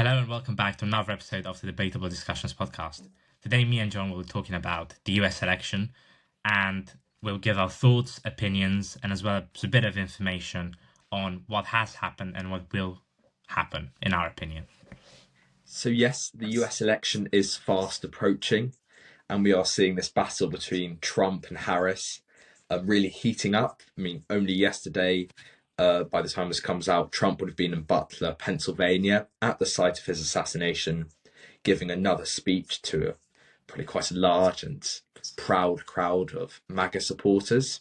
Hello and welcome back to another episode of the Debatable Discussions podcast. Today, me and John will be talking about the US election and we'll give our thoughts, opinions, and as well as a bit of information on what has happened and what will happen, in our opinion. So yes, the US election is fast approaching, and we are seeing this battle between Trump and Harris really heating up. I mean, only yesterday, by the time this comes out, Trump would have been in Butler, Pennsylvania, at the site of his assassination, giving another speech to probably quite a large and proud crowd of MAGA supporters.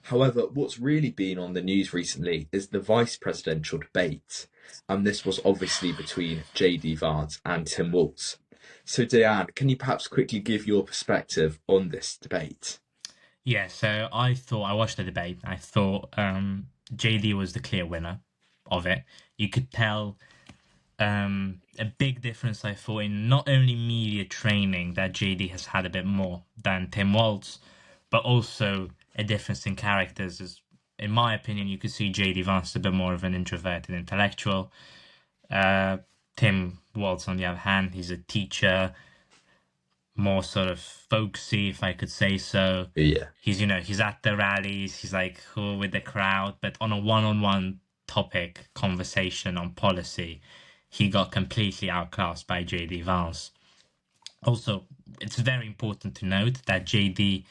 However, what's really been on the news recently is the vice presidential debate, and this was obviously between J.D. Vance and Tim Walz. So, Diane, can you perhaps quickly give your perspective on this debate? Yeah, so I watched the debate. I thought JD was the clear winner of it. You could tell a big difference, I thought, in not only media training that JD has had a bit more than Tim Walz, but also a difference in characters. In my opinion, you could see JD Vance a bit more of an introverted intellectual. Tim Walz, on the other hand, he's a teacher, more sort of folksy, if I could say so. Yeah. He's at the rallies, he's like cool with the crowd, but on a one-on-one topic conversation on policy, he got completely outclassed by JD Vance. Also, it's very important to note that JD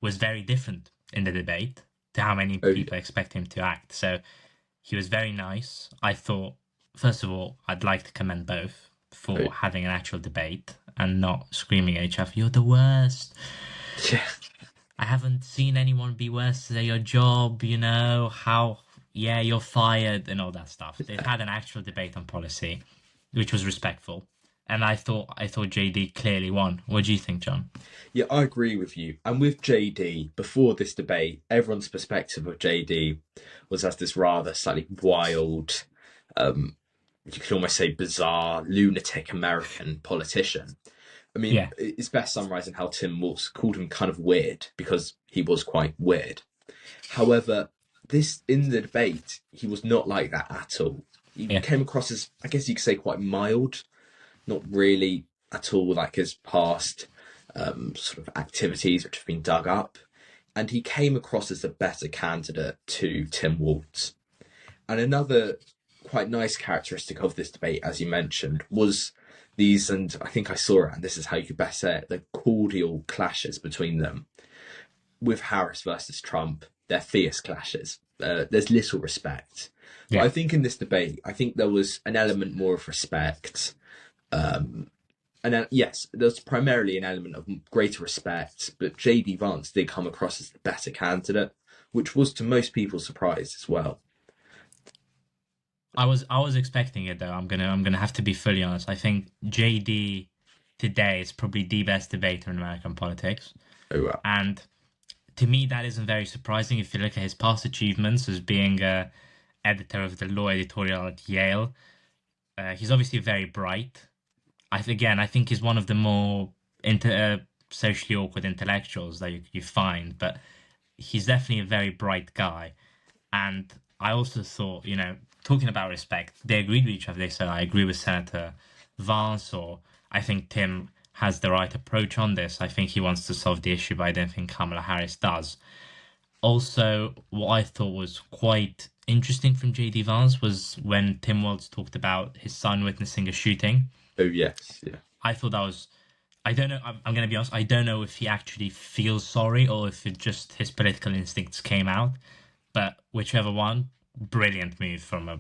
was very different in the debate to how many people expect him to act. So he was very nice. I thought, first of all, I'd like to commend both for having an actual debate and not screaming at each other, "You're the worst." Yeah. I haven't seen anyone be worse at your job, you're fired and all that stuff. They've had an actual debate on policy, which was respectful. And I thought JD clearly won. What do you think, John? Yeah, I agree with you. And with JD, before this debate, everyone's perspective of JD was as this rather slightly wild, you could almost say bizarre, lunatic American politician. I mean, It's best summarising how Tim Walz called him kind of weird, because he was quite weird. However, in the debate, he was not like that at all. He came across as, I guess you could say, quite mild, not really at all like his past sort of activities which have been dug up. And he came across as a better candidate to Tim Walz. And another quite nice characteristic of this debate, as you mentioned, was these, and I think I saw it, and this is how you could best say it, the cordial clashes between them. With Harris versus Trump, they're fierce clashes. There's little respect. But I think in this debate, I think there was an element more of respect. And yes, there's primarily an element of greater respect, but J.D. Vance did come across as the better candidate, which was to most people's surprise as well. I was expecting it though. I'm gonna have to be fully honest. I think JD today is probably the best debater in American politics. Oh, wow. And to me, that isn't very surprising if you look at his past achievements as being editor of the law editorial at Yale. He's obviously very bright. I think he's one of the more socially awkward intellectuals that you find, but he's definitely a very bright guy. And I also thought, talking about respect, they agreed with each other. They said, I agree with Senator Vance, or I think Tim has the right approach on this. I think he wants to solve the issue, but I don't think Kamala Harris does. Also, what I thought was quite interesting from J.D. Vance was when Tim Walz talked about his son witnessing a shooting. Oh, yes, yeah. I thought that was... I don't know, I'm going to be honest, I don't know if he actually feels sorry or if it just his political instincts came out. But whichever one, brilliant move from a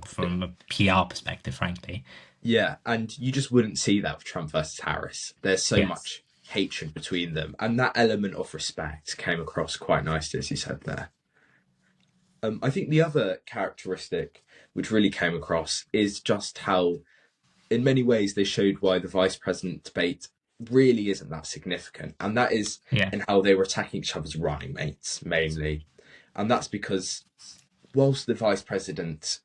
PR perspective, frankly. Yeah, and you just wouldn't see that with Trump versus Harris. There's so much hatred between them, and that element of respect came across quite nicely, as you said there. I think the other characteristic which really came across is just how, in many ways, they showed why the vice president debate really isn't that significant, and that is in how they were attacking each other's running mates, mainly. And that's because whilst the vice president,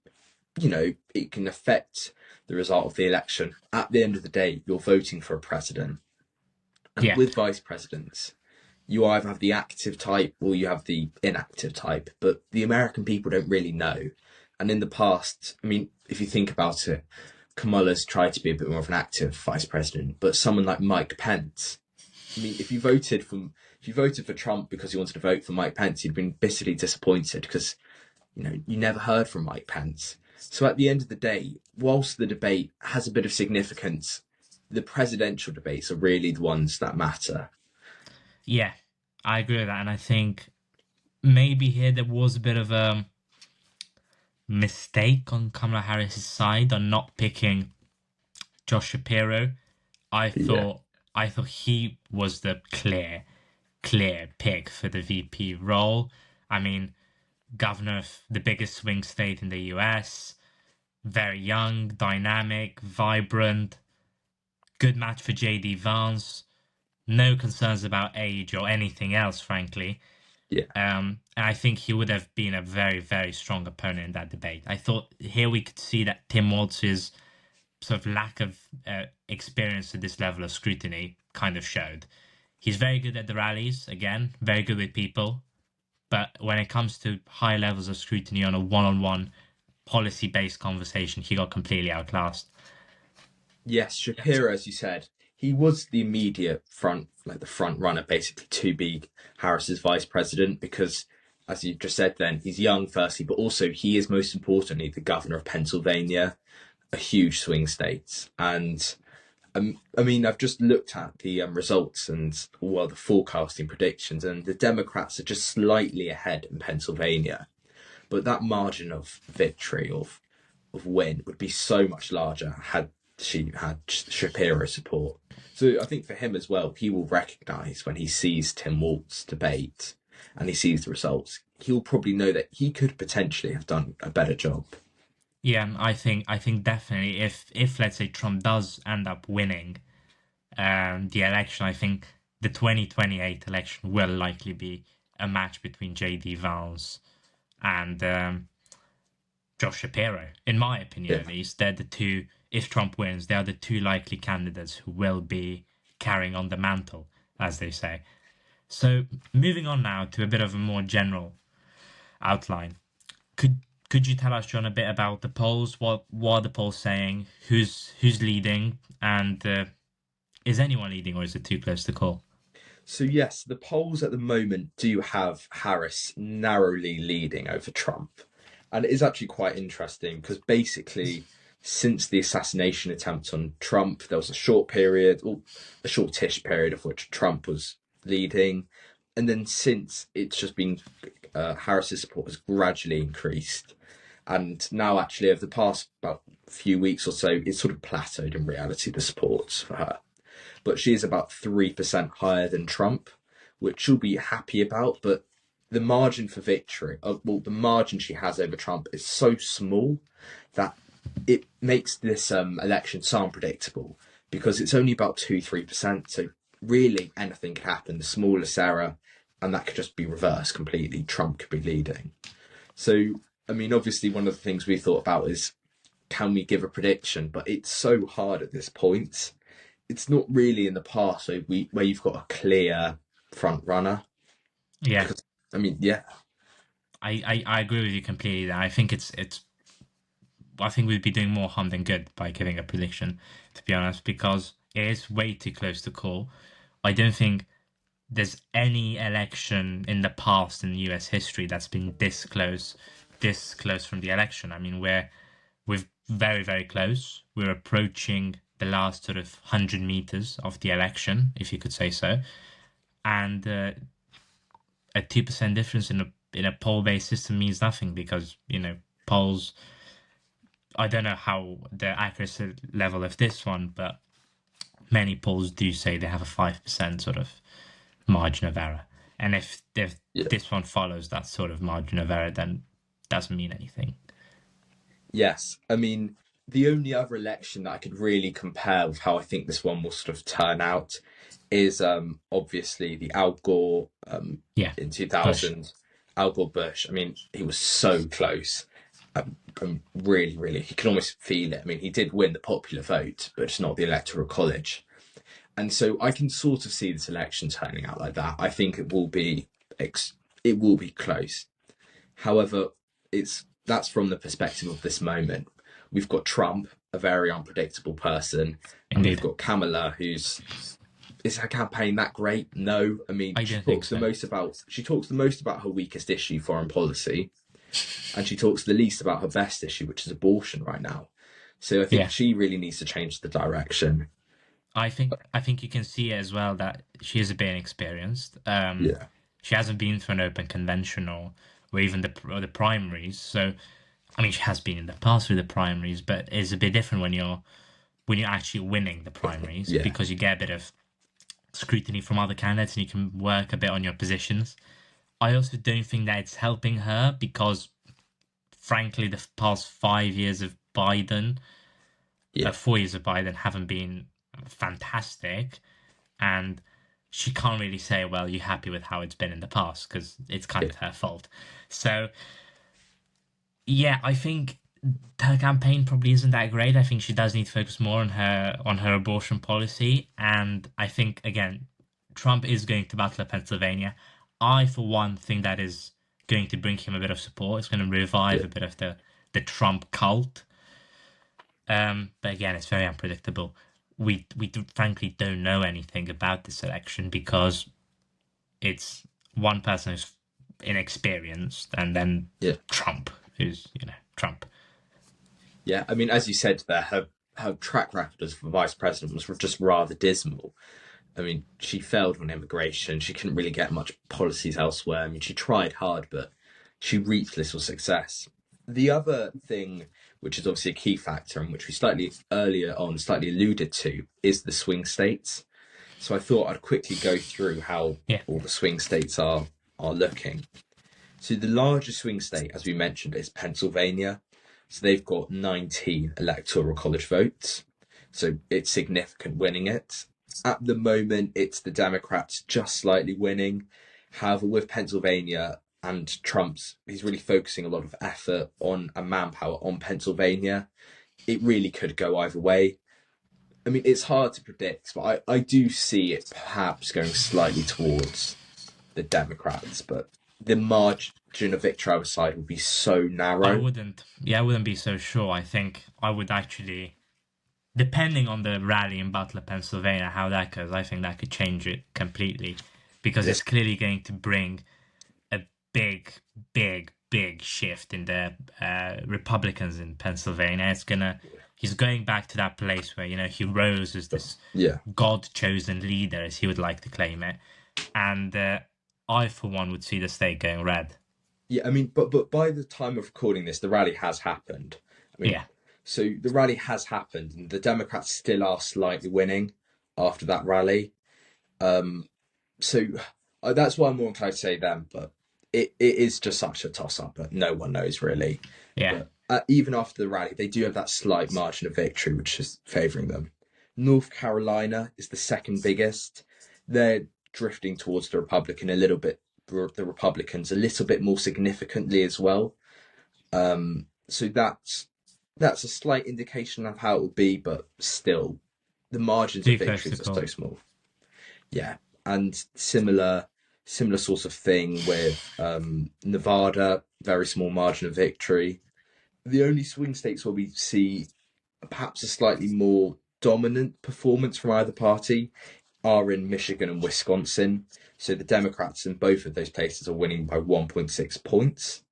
it can affect the result of the election, at the end of the day, you're voting for a president. And with vice presidents, you either have the active type or you have the inactive type, but the American people don't really know. And in the past, I mean, if you think about it, Kamala's tried to be a bit more of an active vice president, but someone like Mike Pence, I mean, if you voted for Trump because you wanted to vote for Mike Pence, you'd been bitterly disappointed because you never heard from Mike Pence. So at the end of the day, whilst the debate has a bit of significance, the presidential debates are really the ones that matter. Yeah, I agree with that, and I think maybe here there was a bit of a mistake on Kamala Harris's side on not picking Josh Shapiro. I Yeah, thought I thought he was the clear pick for the VP role. I mean, governor of the biggest swing state in the US, very young, dynamic, vibrant, good match for JD Vance. No concerns about age or anything else, frankly. yeah, And I think he would have been a very, very strong opponent in that debate. I thought here we could see that Tim Walz's sort of lack of experience at this level of scrutiny kind of showed. He's very good at the rallies, again, very good with people. But when it comes to high levels of scrutiny on a one on one policy based conversation, he got completely outclassed. yes. Shapiro, as you said, he was the immediate front, like the front runner, basically to be Harris's vice president because, as you just said, then he's young, firstly, but also he is most importantly the governor of Pennsylvania, a huge swing state, and I mean, I've just looked at the results and the forecasting predictions, and the Democrats are just slightly ahead in Pennsylvania. But that margin of victory of win would be so much larger had she had Shapiro's support. So I think for him as well, he will recognise when he sees Tim Walz debate and he sees the results, he'll probably know that he could potentially have done a better job. Yeah, and I think definitely if let's say Trump does end up winning the election, I think the 2028 election will likely be a match between JD Vance and Josh Shapiro. In my opinion, Yeah. at least, they're the two. If Trump wins, they are the two likely candidates who will be carrying on the mantle, as they say. So, moving on now to a bit of a more general outline. Could you tell us, John, a bit about the polls? What are the polls saying? Who's leading? And is anyone leading, or is it too close to call? So yes, the polls at the moment do have Harris narrowly leading over Trump. And it is actually quite interesting because basically since the assassination attempt on Trump, there was a short period, or a shortish period of which Trump was leading. And then since it's just been Harris's support has gradually increased. And now actually over the past about few weeks or so, it's sort of plateaued in reality, the support for her, but she is about 3% higher than Trump, which she'll be happy about. But the margin for victory, the margin she has over Trump is so small that it makes this election so unpredictable because it's only about 2-3%. So really anything could happen, the smallest error, and that could just be reversed completely. Trump could be leading. So, I mean, obviously, one of the things we thought about is can we give a prediction? But it's so hard at this point. It's not really in the past where you've got a clear front runner. Yeah, Because I mean, yeah, I agree with you completely there. I think we'd be doing more harm than good by giving a prediction, to be honest, because it is way too close to call. I don't think there's any election in the past in US history that's been this close from the election. I mean, we're very, very close. We're approaching the last sort of 100 meters of the election, if you could say so. And a 2% difference in a poll-based system means nothing because, polls, I don't know how the accuracy level of this one, but many polls do say they have a 5% sort of margin of error. And if yeah, this one follows that sort of margin of error, then it doesn't mean anything. yes. I mean, the only other election that I could really compare with how I think this one will sort of turn out is obviously the Al Gore Yeah, in Bush. 2000. Al Gore Bush. I mean, he was so close. Really, really, he could almost feel it. I mean, he did win the popular vote, but it's not the electoral college. And so I can sort of see this election turning out like that. I think it will be close. However, it's that's from the perspective of this moment. We've got Trump, a very unpredictable person. And we've Indeed. got Kamala, who's is her campaign that great? No. I mean, I don't think so. she talks the most about her weakest issue, foreign policy, and she talks the least about her best issue, which is abortion right now. So I think Yeah. she really needs to change the direction. I think you can see as well that she is a bit inexperienced. Yeah. She hasn't been through an open convention or even the primaries. So, I mean, she has been in the past through the primaries, but it's a bit different when you're actually winning the primaries Yeah. because you get a bit of scrutiny from other candidates and you can work a bit on your positions. I also don't think that it's helping her because, frankly, the past 5 years of Biden, Yeah. 4 years of Biden haven't been fantastic. And she can't really say, well, you're happy with how it's been in the past because it's kind Yeah. of her fault. So, yeah, I think her campaign probably isn't that great. I think she does need to focus more on her abortion policy. And I think, again, Trump is going to battle Pennsylvania. I, for one, think that is going to bring him a bit of support. It's going to revive Yeah. a bit of the Trump cult. But again, it's very unpredictable. We frankly don't know anything about this election because it's one person who's inexperienced and then Yeah. Trump, who's Trump. Yeah. I mean, as you said there, her track record as vice president was just rather dismal. I mean, she failed on immigration. She couldn't really get much policies elsewhere. I mean, she tried hard, but she reaped little success. The other thing, which is obviously a key factor and which we slightly alluded to, is the swing states. So I thought I'd quickly go through how Yeah. all the swing states are looking. So the largest swing state, as we mentioned, is Pennsylvania. So they've got 19 electoral college votes. So it's significant winning it. At the moment, it's the Democrats just slightly winning. However, with Pennsylvania and he's really focusing a lot of effort on and manpower on Pennsylvania. It really could go either way. I mean, it's hard to predict, but I do see it perhaps going slightly towards the Democrats, but the margin of victory either side would be so narrow. I wouldn't be so sure. I think I would actually, depending on the rally in Butler, Pennsylvania, how that goes, I think that could change it completely because Yeah. it's clearly going to bring a big, big, big shift in the Republicans in Pennsylvania. He's going back to that place where, he rose as this Yeah. God-chosen leader, as he would like to claim it. And I, for one, would see the state going red. Yeah, I mean, but by the time of recording this, the rally has happened. I mean, Yeah. so the rally has happened, and the Democrats still are slightly winning after that rally. So that's why I'm more inclined to say them, but it is just such a toss-up that no one knows really. Yeah. But even after the rally, they do have that slight margin of victory, which is favouring them. North Carolina is the second biggest. They're drifting towards the Republicans a little bit more significantly as well. So that's a slight indication of how it will be, but still, the margins of victories are so small. Yeah, and similar sort of thing with Nevada, very small margin of victory. The only swing states where we see perhaps a slightly more dominant performance from either party are in Michigan and Wisconsin. So the Democrats in both of those places are winning by 1.6 points.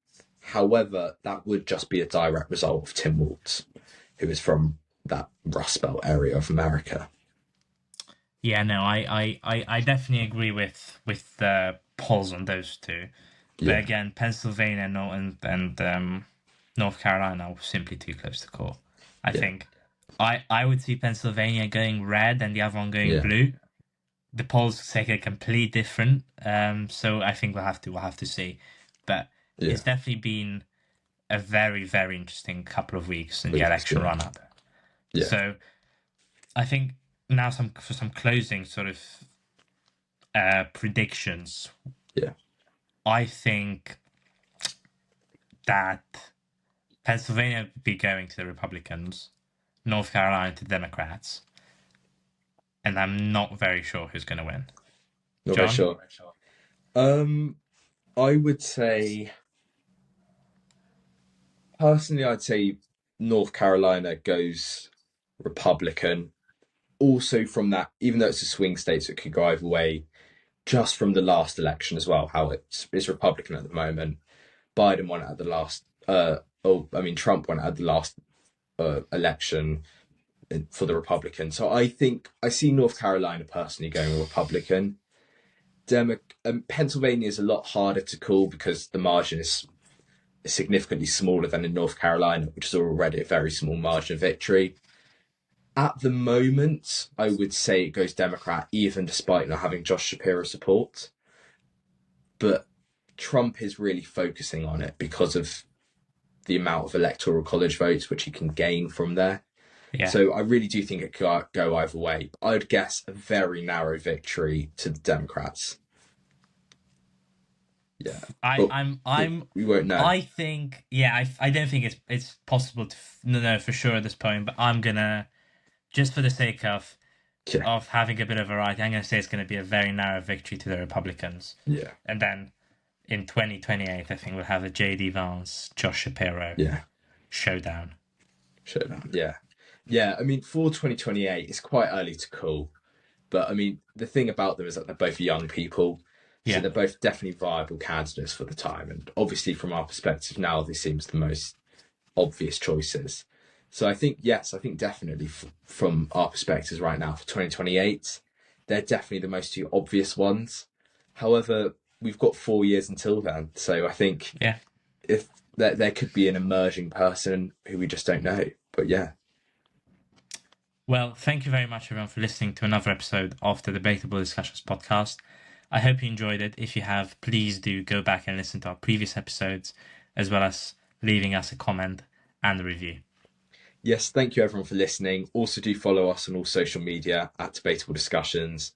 However, that would just be a direct result of Tim Walz, who is from that Rust Belt area of America. Yeah, no, I definitely agree with the polls on those two. But Yeah. again, Pennsylvania and North Carolina are simply too close to call. I think I would see Pennsylvania going red and the other one going blue. The polls take a complete different. So I think we'll have to see. But it's definitely been a very, very interesting couple of weeks in the election run up. Yeah. So I think now for some closing sort of predictions. Yeah. I think that Pennsylvania would be going to the Republicans, North Carolina to the Democrats, and I'm not very sure who's going to win. Not very sure. I would say, personally, I'd say North Carolina goes Republican. Also, from that, even though it's a swing state, so it could go either way, just from the last election as well, how it's Republican at the moment. Biden won at the last, Trump won at the last election for the Republican. So I think I see North Carolina personally going Republican. Pennsylvania is a lot harder to call because the margin is significantly smaller than in North Carolina, which is already a very small margin of victory. At the moment, I would say it goes Democrat, even despite not having Josh Shapiro support. But Trump is really focusing on it because of the amount of electoral college votes which he can gain from there. Yeah. So I really do think it could go either way. I would guess a very narrow victory to the Democrats. Yeah, we won't know. I think, I don't think it's possible to know for sure at this point. But I'm gonna, just for the sake of having a bit of variety, I'm gonna say it's gonna be a very narrow victory to the Republicans. Yeah, and then in 2028, I think we'll have a J.D. Vance, Josh Shapiro showdown. Yeah. I mean, for 2028, it's quite early to call. But I mean, the thing about them is that they're both young people. So they're both definitely viable candidates for the time. And obviously, from our perspective now, this seems the most obvious choices. So I think definitely from our perspectives right now for 2028, they're definitely the most two obvious ones. However, we've got 4 years until then. So I think if there could be an emerging person who we just don't know. But yeah. Well, thank you very much, everyone, for listening to another episode of the Debatable Discussions podcast. I hope you enjoyed it. If you have, please do go back and listen to our previous episodes, as well as leaving us a comment and a review. Yes, thank you everyone for listening. Also do follow us on all social media at Debatable Discussions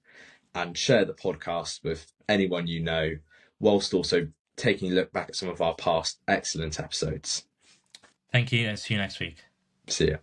and share the podcast with anyone you know, whilst also taking a look back at some of our past excellent episodes. Thank you and see you next week. See ya.